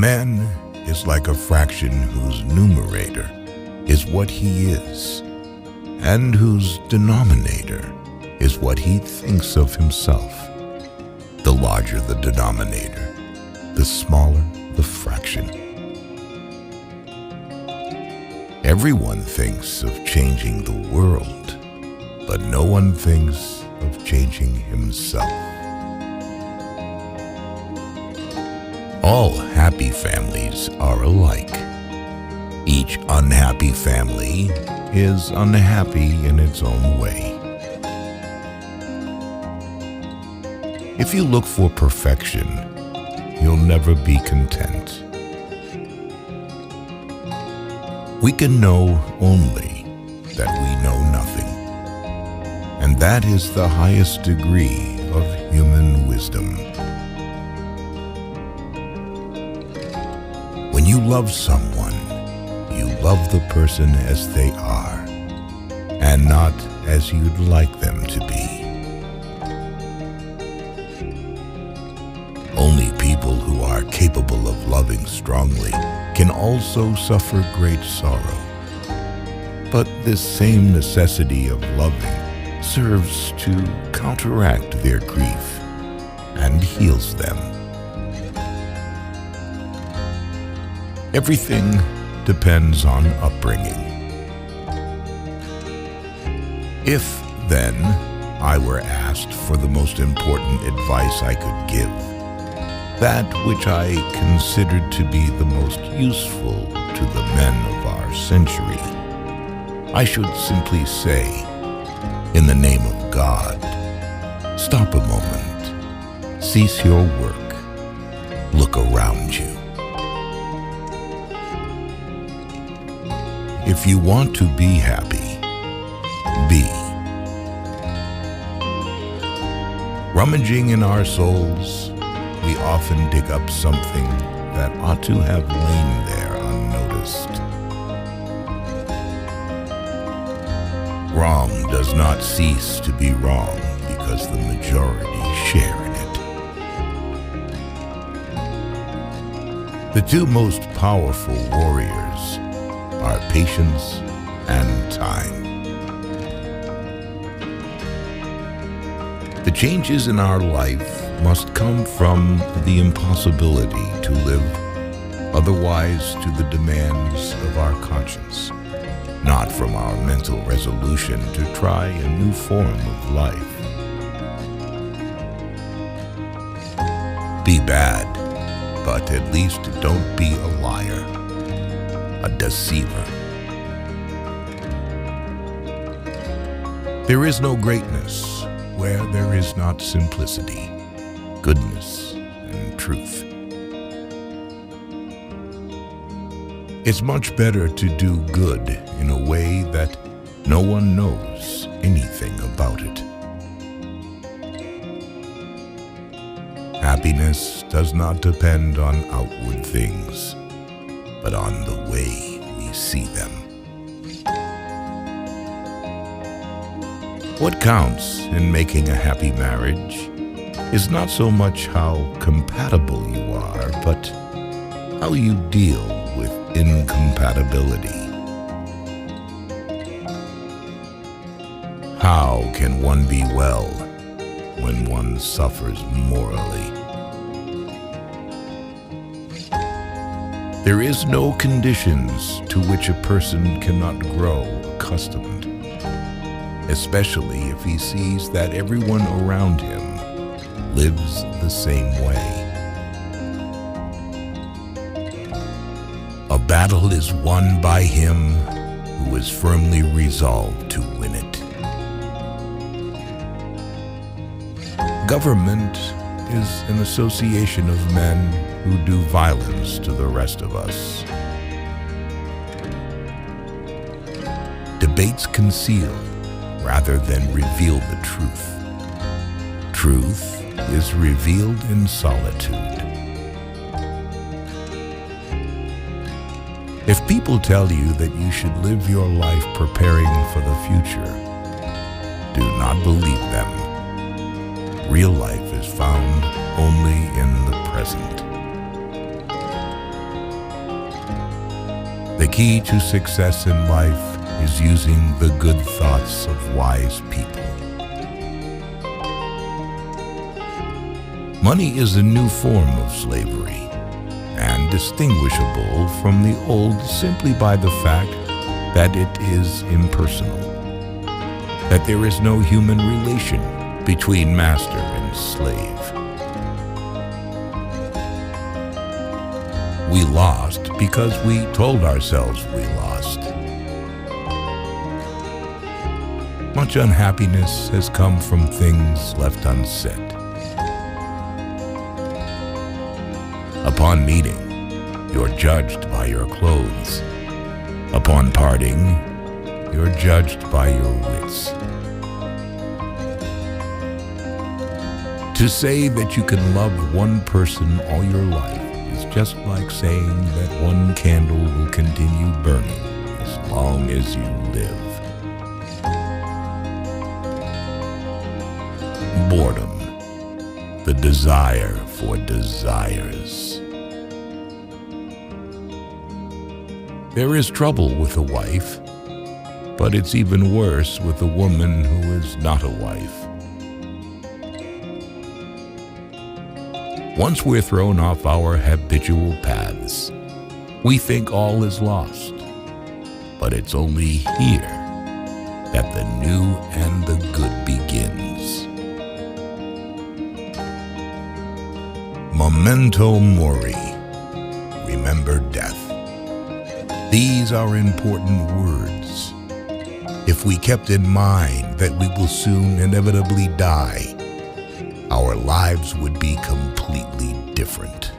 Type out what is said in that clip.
man is like a fraction whose numerator is what he is, and whose denominator is what he thinks of himself. The larger the denominator, the smaller the fraction. Everyone thinks of changing the world, but no one thinks of changing himself. All happy families are alike. Each unhappy family is unhappy in its own way. If you look for perfection, you'll never be content. We can know only that we know nothing, and that is the highest degree of human wisdom. When you love someone, you love the person as they are, and not as you'd like them to be. Only people who are capable of loving strongly can also suffer great sorrow. But this same necessity of loving serves to counteract their grief and heals them. Everything depends on upbringing. If, then, I were asked for the most important advice I could give, that which I considered to be the most useful to the men of our century, I should simply say, in the name of God, stop a moment, cease your work, look around you. If you want to be happy, be. Rummaging in our souls, we often dig up something that ought to have lain there unnoticed. Wrong does not cease to be wrong because the majority share in it. The two most powerful warriors are patience and time. The changes in our life must come from the impossibility to live otherwise to the demands of our conscience, not from our mental resolution to try a new form of life. Be bad, but at least don't be a liar, a deceiver. There is no greatness where there is not simplicity, goodness, and truth. It's much better to do good in a way that no one knows anything about it. Happiness does not depend on outward things, but on the way we see them. What counts in making a happy marriage is not so much how compatible you are, but how you deal with incompatibility. How can one be well when one suffers morally? There is no conditions to which a person cannot grow accustomed, especially if he sees that everyone around him lives the same way. A battle is won by him who is firmly resolved to win it. Government is an association of men who do violence to the rest of us. Debates conceal rather than reveal the truth. Truth is revealed in solitude. If people tell you that you should live your life preparing for the future, do not believe them. Real life is found only in the present. The key to success in life is using the good thoughts of wise people. Money is a new form of slavery, and distinguishable from the old simply by the fact that it is impersonal, that there is no human relation between master and slave. We lost because we told ourselves we lost. Much unhappiness has come from things left unsaid. Upon meeting, you're judged by your clothes. Upon parting, you're judged by your wits. To say that you can love one person all your life is just like saying that one candle will continue burning as long as you live. Boredom, the desire for desires. There is trouble with a wife, but it's even worse with a woman who is not a wife. Once we're thrown off our habitual paths, we think all is lost. But it's only here that the new and the good begins. Memento mori, remember death. These are important words. If we kept in mind that we will soon inevitably die, our lives would be completely different.